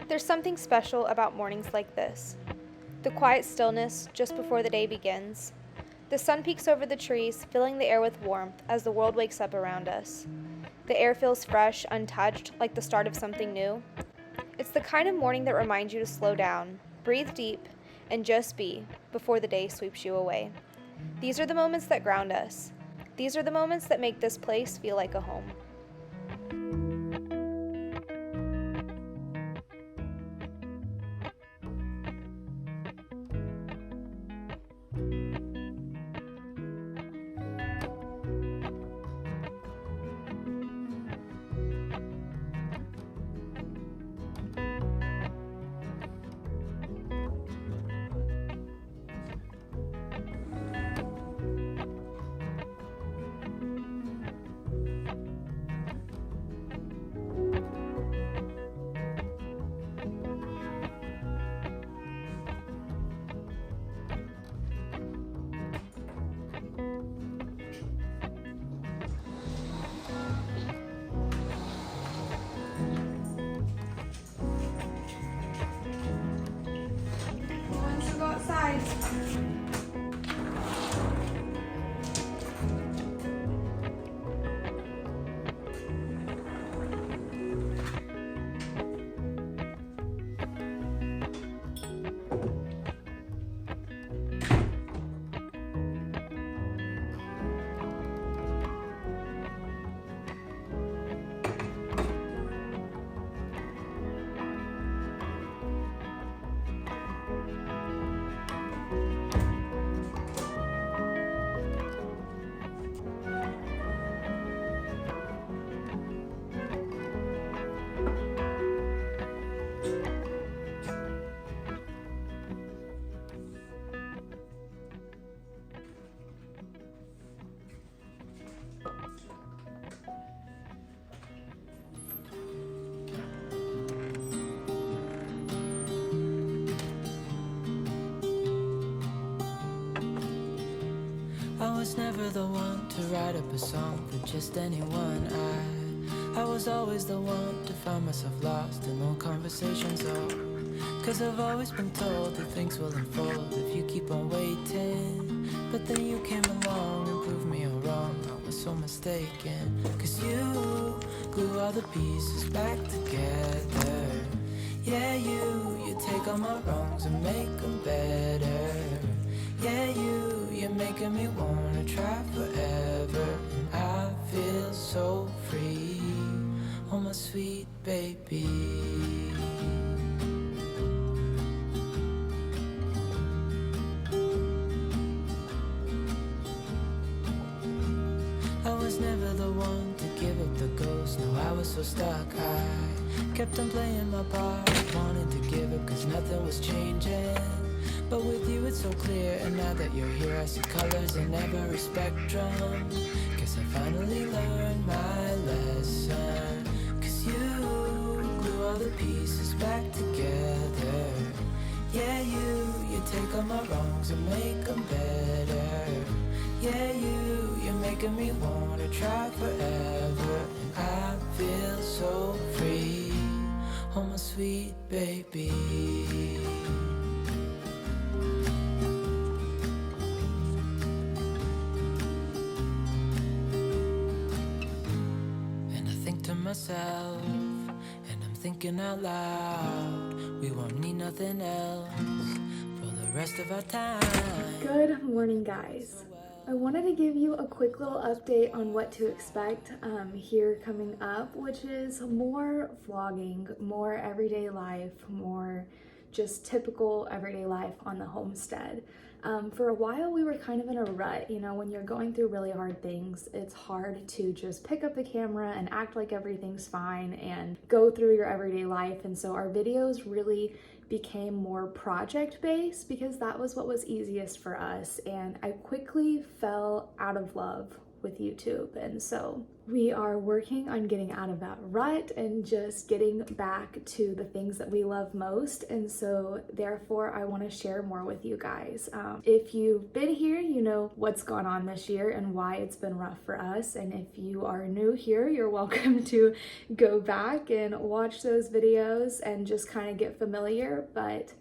There's something special about mornings like this. The quiet stillness just before the day begins. The sun peeks over the trees, filling the air with warmth as the world wakes up around us. The air feels fresh, untouched, like the start of something new. It's the kind of morning that reminds you to slow down, breathe deep, and just be before the day sweeps you away. These are the moments that ground us. These are the moments that make this place feel like a home. I was never the one to write up a song for just anyone. I was always the one to find myself lost in long conversations. Cause I've always been told that things will unfold if you keep on waiting. But then you came along and proved me all wrong. I was so mistaken. Cause you glue all the pieces back together. Yeah, you take all my wrongs and make them better. Yeah, you're making me wanna try forever. And I feel so free, oh my sweet baby. I was never the one to give up the ghost. No, I was so stuck. I kept on playing my part, wanting to give up cause nothing was changing. But with you it's so clear, and now that you're here I see colors in every spectrum. Guess I finally learned my lesson. Cause you glue all the pieces back together. Yeah, you take all my wrongs and make them better. Yeah, you're making me wanna try forever. And I feel so free, oh my sweet baby. Myself, and I'm thinking out loud, we won't need nothing else for the rest of our time. Good morning, guys. I wanted to give you a quick little update on what to expect here coming up, which is more vlogging, more everyday life, more just typical everyday life on the homestead. For a while we were kind of in a rut. You know, when you're going through really hard things, it's hard to just pick up the camera and act like everything's fine and go through your everyday life. And so our videos really became more project-based because that was what was easiest for us. And I quickly fell out of love with YouTube. And so We are working on getting out of that rut and just getting back to the things that we love most. And so therefore I want to share more with you guys. If you've been here, you know what's gone on this year and why it's been rough for us. And if you are new here, you're welcome to go back and watch those videos and just kind of get familiar. But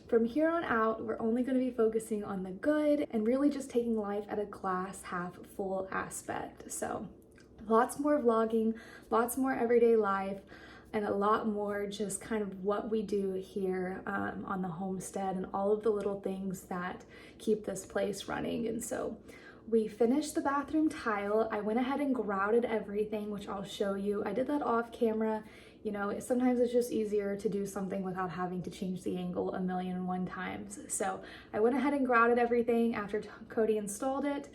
from here on out, we're only going to be focusing on the good and really just taking life at a glass half full aspect. So lots more vlogging, lots more everyday life, and a lot more just kind of what we do here on the homestead and all of the little things that keep this place running. And so we finished the bathroom tile. I went ahead and grouted everything, which I'll show you. I did that off camera. You know, sometimes it's just easier to do something without having to change the angle 1,000,001 times. So I went ahead and grouted everything after Cody installed it.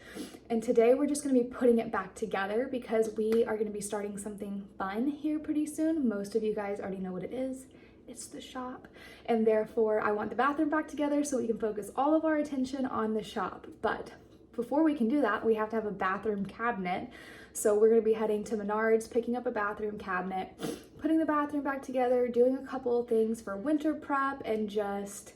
And today we're just gonna be putting it back together because we are gonna be starting something fun here pretty soon. Most of you guys already know what it is. It's the shop. And therefore I want the bathroom back together so we can focus all of our attention on the shop. But before we can do that, we have to have a bathroom cabinet. So we're gonna be heading to Menards, picking up a bathroom cabinet, putting the bathroom back together, doing a couple of things for winter prep, and just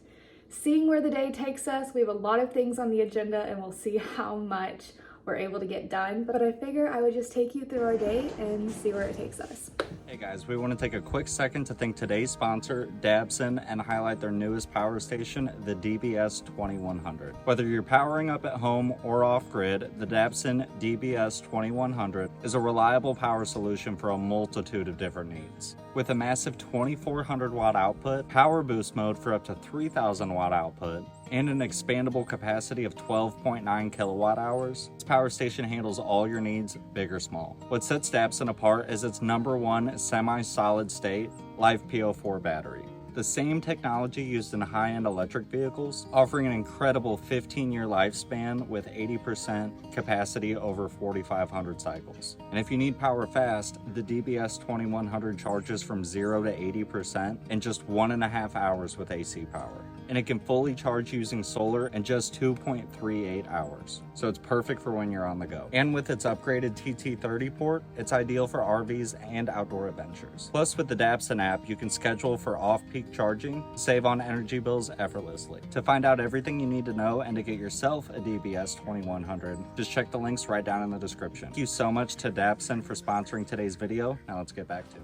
seeing where the day takes us. We have a lot of things on the agenda and we'll see how much we're able to get done. But I figure I would just take you through our day and see where it takes us. Hey guys, we want to take a quick second to thank today's sponsor, Dabbsson, and highlight their newest power station, the DBS 2100. Whether you're powering up at home or off-grid, the Dabbsson DBS 2100 is a reliable power solution for a multitude of different needs. With a massive 2400 watt output, power boost mode for up to 3000 watt output, and an expandable capacity of 12.9 kilowatt hours, this power station handles all your needs, big or small. What sets Dabbsson apart is its #1 semi-solid state LiFePO4 battery. The same technology used in high-end electric vehicles, offering an incredible 15-year lifespan with 80% capacity over 4,500 cycles. And if you need power fast, the DBS 2100 charges from 0 to 80% in just 1.5 hours with AC power. And it can fully charge using solar in just 2.38 hours. So it's perfect for when you're on the go. And with its upgraded TT30 port, it's ideal for RVs and outdoor adventures. Plus, with the Dabbsson app, you can schedule for off-peak charging, save on energy bills effortlessly. To find out everything you need to know and to get yourself a DBS 2100, just check the links right down in the description. Thank you so much to Dabbsson for sponsoring today's video. Now let's get back to it.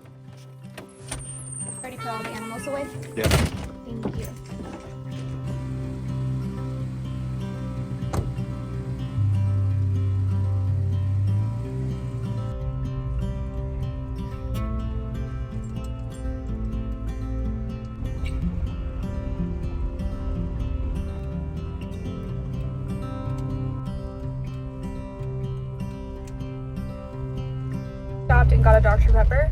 Ready to put all the animals away? Yeah. Thank you. Stopped and got a Dr. Pepper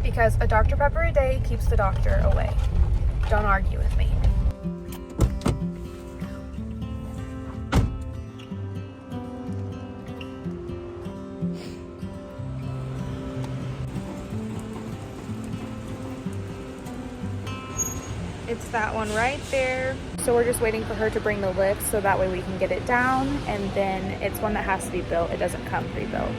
because a Dr. Pepper a day keeps the doctor away. Don't argue with me. It's that one right there. So we're just waiting for her to bring the lift so that way we can get it down, and then it's one that has to be built. It doesn't come pre-built.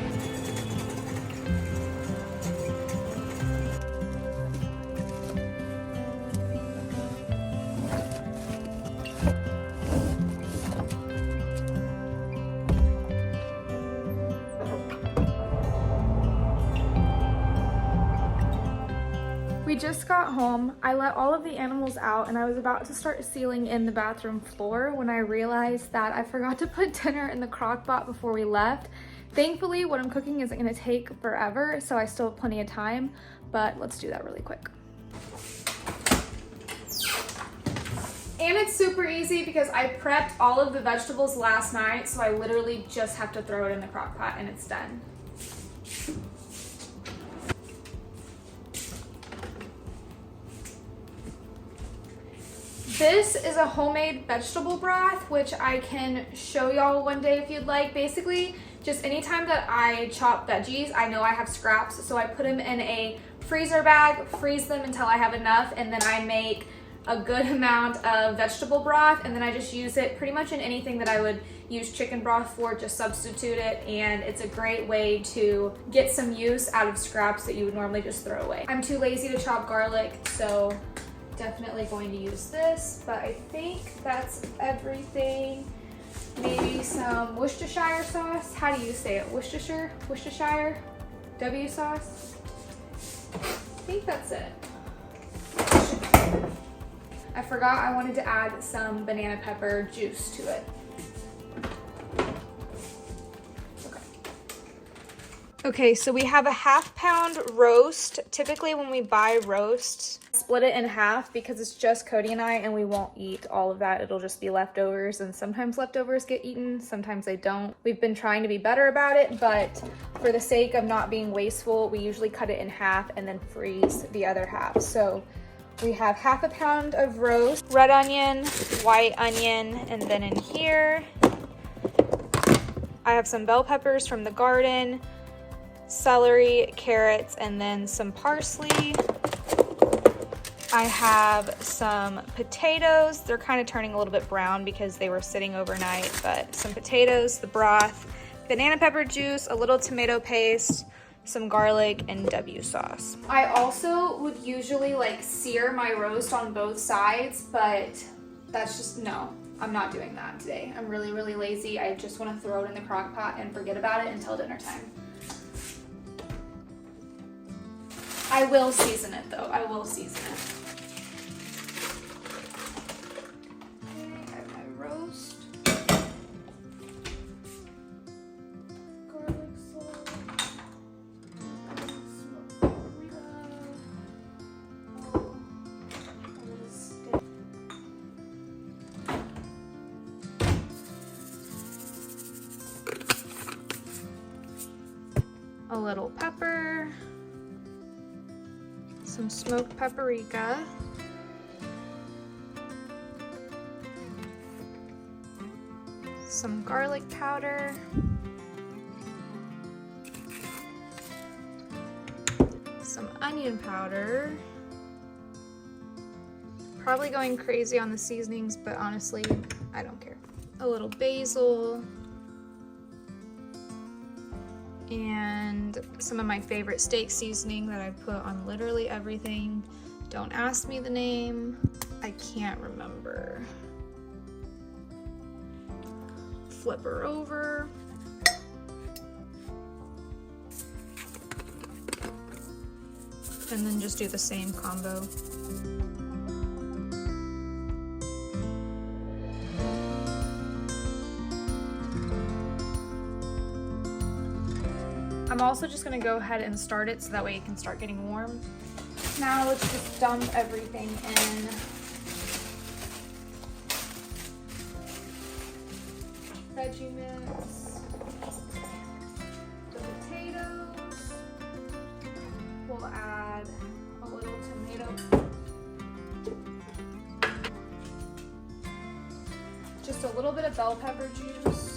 We just got home. I let all of the animals out and I was about to start sealing in the bathroom floor when I realized that I forgot to put dinner in the crock pot before we left. Thankfully, what I'm cooking isn't gonna take forever, so I still have plenty of time, but let's do that really quick. And it's super easy because I prepped all of the vegetables last night, so I literally just have to throw it in the crock pot and it's done. This is a homemade vegetable broth, which I can show y'all one day if you'd like. Basically, just anytime that I chop veggies, I know I have scraps, so I put them in a freezer bag, freeze them until I have enough, and then I make a good amount of vegetable broth, and then I just use it pretty much in anything that I would use chicken broth for, just substitute it, and it's a great way to get some use out of scraps that you would normally just throw away. I'm too lazy to chop garlic, so definitely going to use this, but I think that's everything. Maybe some Worcestershire sauce. How do you say it? Worcestershire? W sauce? I think that's it. I forgot I wanted to add some banana pepper juice to it. Okay, so we have a 1/2 pound roast. Typically when we buy roast, split it in half because it's just Cody and I, and we won't eat all of that. It'll just be leftovers, and sometimes leftovers get eaten, sometimes they don't. We've been trying to be better about it, but for the sake of not being wasteful, we usually cut it in half and then freeze the other half. So we have 1/2 pound of roast, red onion, white onion, and then in here, I have some bell peppers from the garden, celery, carrots, and then some parsley. I have some potatoes. They're kind of turning a little bit brown because they were sitting overnight, but some potatoes, the broth, banana pepper juice, a little tomato paste, some garlic, and W sauce. I also would usually like sear my roast on both sides, but that's just, no, I'm not doing that today. I'm really, really lazy. I just want to throw it in the crock pot and forget about it until dinner time. I will season it though. I will season it. Okay, I have my roast. Garlic salt. Smoked paprika. A little steak. A little pepper. Some smoked paprika, some garlic powder, some onion powder. Probably going crazy on the seasonings, but honestly, I don't care. A little basil, and some of my favorite steak seasoning that I put on literally everything. Don't ask me the name. I can't remember. Flip her over. And then just do the same combo. I'm also just gonna go ahead and start it so that way it can start getting warm. Now let's just dump everything in. Veggie mix. The potatoes. We'll add a little tomato. Just a little bit of bell pepper juice.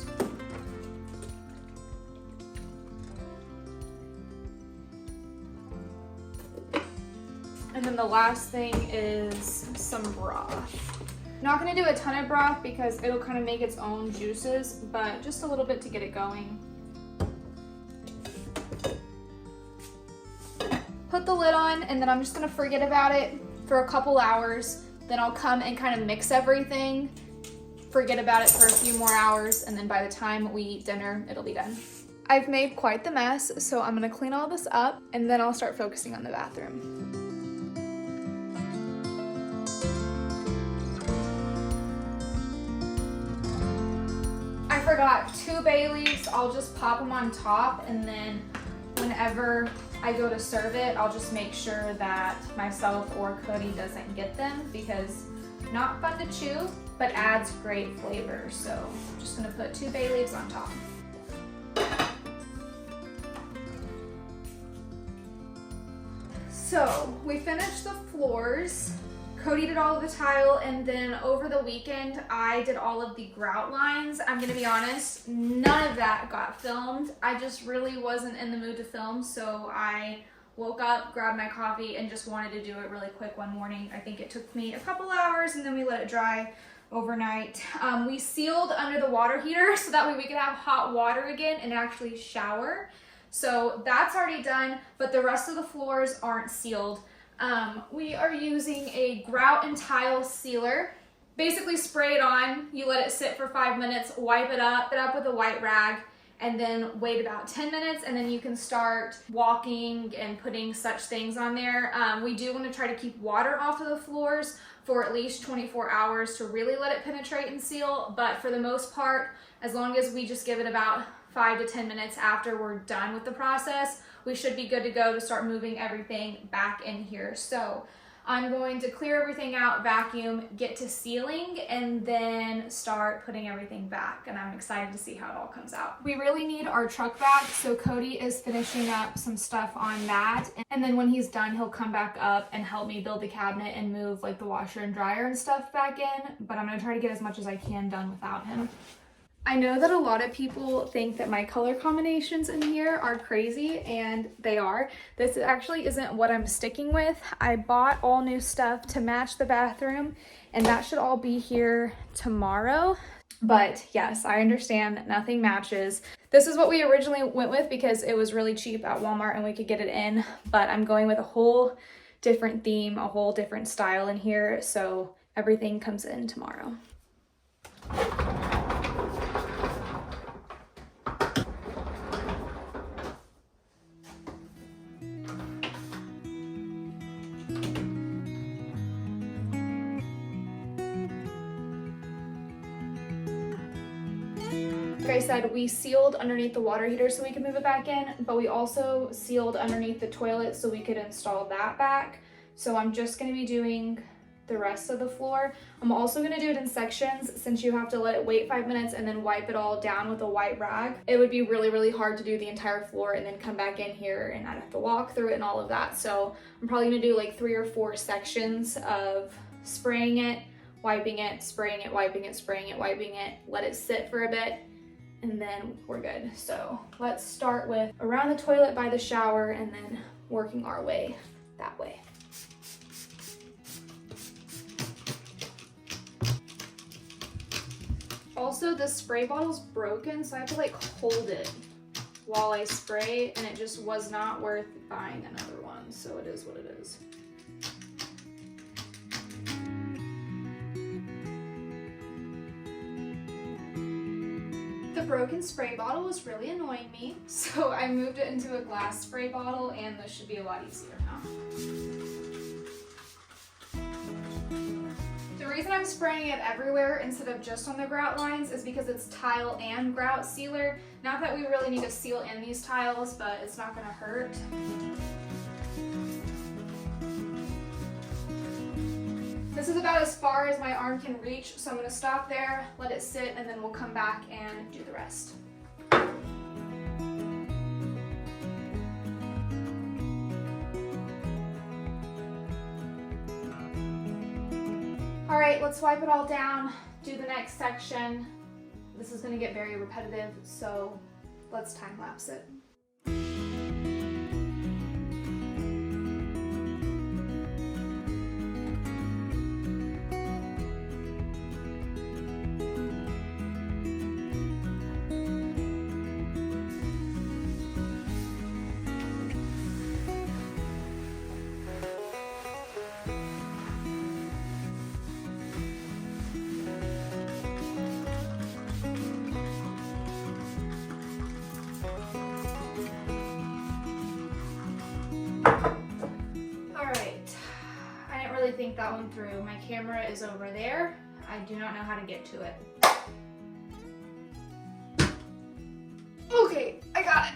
And then the last thing is some broth. I'm not gonna do a ton of broth because it'll kind of make its own juices, but just a little bit to get it going. Put the lid on, and then I'm just gonna forget about it for a couple hours. Then I'll come and kind of mix everything, forget about it for a few more hours, and then by the time we eat dinner, it'll be done. I've made quite the mess, so I'm gonna clean all this up, and then I'll start focusing on the bathroom. I forgot 2 bay leaves. I'll just pop them on top, and then whenever I go to serve it, I'll just make sure that myself or Cody doesn't get them, because not fun to chew, but adds great flavor. So I'm just gonna put 2 bay leaves on top. So we finished the floors. Cody did all of the tile, and then over the weekend I did all of the grout lines. I'm gonna be honest, none of that got filmed. I just really wasn't in the mood to film, so I woke up, grabbed my coffee, and just wanted to do it really quick one morning. I think it took me a couple hours, and then we let it dry overnight. We sealed under the water heater so that way we could have hot water again and actually shower. So that's already done, but the rest of the floors aren't sealed. We are using a grout and tile sealer. Basically spray it on, you let it sit for 5 minutes, wipe it up with a white rag, and then wait about 10 minutes, and then you can start walking and putting such things on there. We do want to try to keep water off of the floors for at least 24 hours to really let it penetrate and seal, but for the most part, as long as we just give it about 5 to 10 minutes after we're done with the process, we should be good to go to start moving everything back in here. So I'm going to clear everything out, vacuum, get to sealing, and then start putting everything back. And I'm excited to see how it all comes out. We really need our truck back, so Cody is finishing up some stuff on that. And then when he's done, he'll come back up and help me build the cabinet and move like the washer and dryer and stuff back in. But I'm gonna try to get as much as I can done without him. I know that a lot of people think that my color combinations in here are crazy, and they are. This actually isn't what I'm sticking with. I bought all new stuff to match the bathroom, and that should all be here tomorrow. But yes, I understand nothing matches. This is what we originally went with because it was really cheap at Walmart and we could get it in, but I'm going with a whole different theme, a whole different style in here, so everything comes in tomorrow. Like I said, we sealed underneath the water heater so we could move it back in, but we also sealed underneath the toilet so we could install that back. So I'm just going to be doing the rest of the floor. I'm also going to do it in sections since you have to let it wait 5 minutes and then wipe it all down with a white rag. It would be really, really hard to do the entire floor and then come back in here and I'd have to walk through it and all of that. So I'm probably going to do like 3 or 4 sections of spraying it, wiping it, spraying it, wiping it, spraying it, wiping it, let it sit for a bit, and then we're good. So let's start with around the toilet by the shower and then working our way that way. Also, the spray bottle's broken, so I have to like hold it while I spray, and it just was not worth buying another one, so it is what it is. The broken spray bottle was really annoying me, so I moved it into a glass spray bottle, and this should be a lot easier now. The reason I'm spraying it everywhere instead of just on the grout lines is because it's tile and grout sealer. Not that we really need to seal in these tiles, but it's not gonna hurt. This is about as far as my arm can reach, so I'm gonna stop there, let it sit, and then we'll come back and do the rest. All right, let's wipe it all down, do the next section. This is gonna get very repetitive, so let's time lapse it. Think that one through. My camera is over there. I do not know how to get to it. Okay, I got it.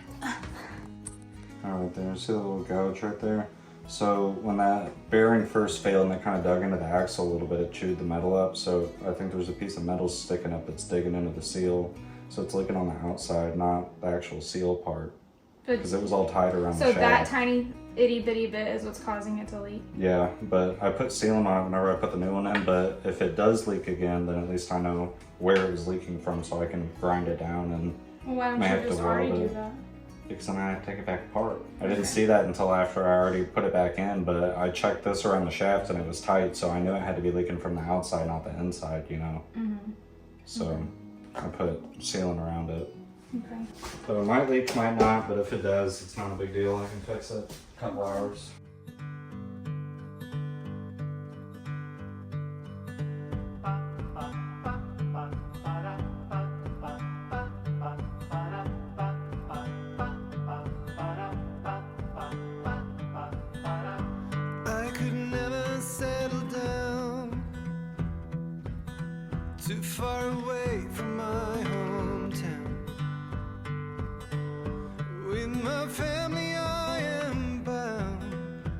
Alright there, see the little gouge right there? So when that bearing first failed and it kind of dug into the axle a little bit, it chewed the metal up. So I think there's a piece of metal sticking up that's digging into the seal. So it's leaking on the outside, not the actual seal part. Because it was all tied around the shaft. So that tiny itty bitty bit is what's causing it to leak? Yeah, but I put sealant on it whenever I put the new one in, but if it does leak again, then at least I know where it was leaking from so I can grind it down and why don't you just already do that? because then I have to take it back apart. I didn't see that until after I already put it back in, but I checked this around the shaft and it was tight, so I knew it had to be leaking from the outside, not the inside, you know. So I put sealing around it. Okay. So it might leak, might not, but if it does, it's not a big deal. I can fix it in a couple hours. I could never settle down too far away from my hometown. With my family I am bound.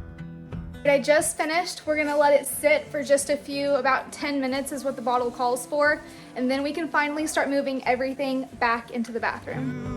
I just finished. We're gonna let it sit for just about 10 minutes is what the bottle calls for, and then we can finally start moving everything back into the bathroom.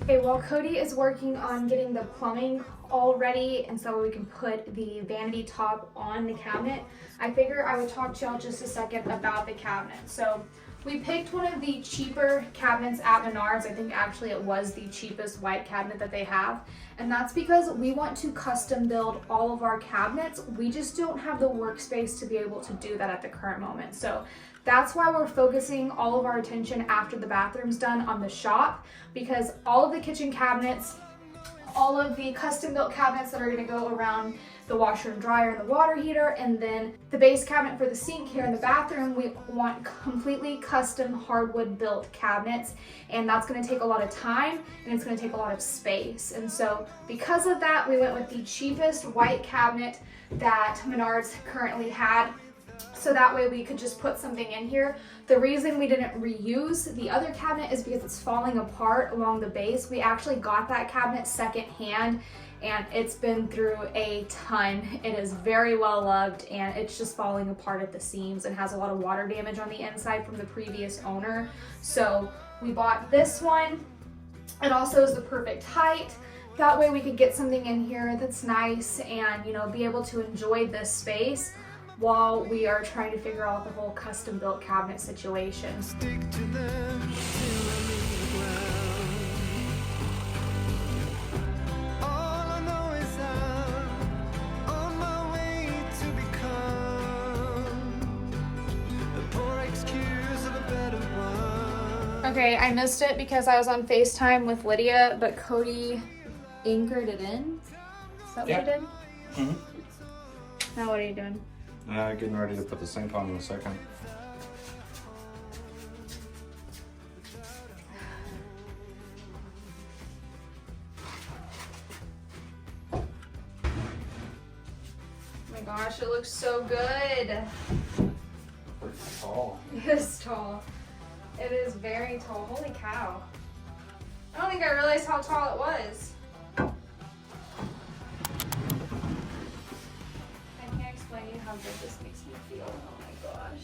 Okay, while Cody is working on getting the plumbing all ready and so we can put the vanity top on the cabinet, I figure I would talk to y'all just a second about the cabinet. So we picked one of the cheaper cabinets at Menards. I think actually it was the cheapest white cabinet that they have. And that's because we want to custom build all of our cabinets. We just don't have the workspace to be able to do that at the current moment. So that's why we're focusing all of our attention after the bathroom's done on the shop, because all of the kitchen cabinets, all of the custom built cabinets that are going to go around the washer and dryer and the water heater, and then the base cabinet for the sink here in the bathroom, we want completely custom hardwood built cabinets, and that's going to take a lot of time and it's going to take a lot of space. And so because of that, we went with the cheapest white cabinet that Menards currently had, so that way we could just put something in here. The reason we didn't reuse the other cabinet is because it's falling apart along the base. We actually got that cabinet secondhand and it's been through a ton. It is very well loved and it's just falling apart at the seams and has a lot of water damage on the inside from the previous owner. So we bought this one. It also is the perfect height. That way we could get something in here that's nice and, you know, be able to enjoy this space while we are trying to figure out the whole custom built cabinet situation. Stick to them till I leave the ground. All I know is I'm on my way to become a poor excuse of a better one. Okay, I missed it because I was on FaceTime with Lydia, but Cody anchored it in. Is that what you did? Now what are you doing? Getting ready to put the sink on in a second. Oh my gosh, it looks so good. Pretty tall. It is tall. It is very tall. Holy cow. I don't think I realized how tall it was. I can't explain to you how good this makes me feel. Oh my gosh.